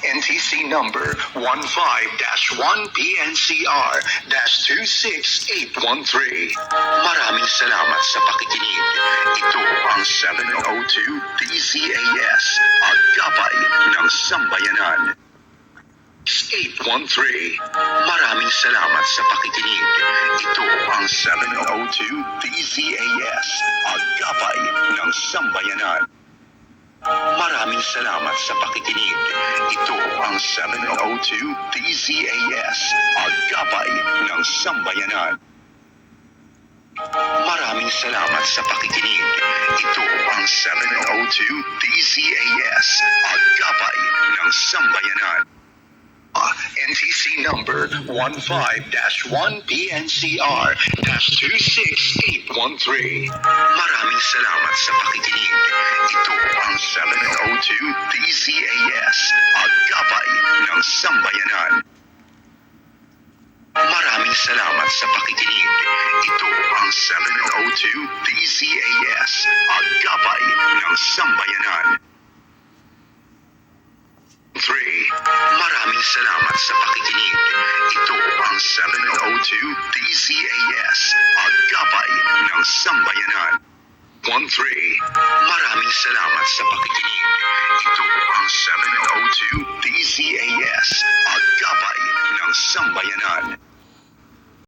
NTC number 15-1PNCR-26813. Maraming salamat sa pakikinig. Ito ang 702 DZAS, Agapay ng Sambayanan. 813. Maraming salamat sa pakikinig. Ito ang 702 DZAS, Agapay ng Sambayanan. Maraming salamat sa pakikinig. Ito ang 702 DZAS, Agapay ng Sambayanan. Maraming salamat sa pakikinig. Ito ang 702 DZAS, Agapay ng Sambayanan. NTC number 15-1PNCR-26813. Maraming salamat sa pakikinig. Ito ang 702 DZAS, Agapay ng Sambayanan. Maraming salamat sa pakikinig. Ito ang 702 DZAS, Agapay ng Sambayanan. 3. Maraming salamat sa pakikinig. Ito ang 702 DZAS, Agapay ng Sambayanan. 13. Maraming salamat sa pakikinig. Ito ang 702 DZAS, Agapay ng Sambayanan.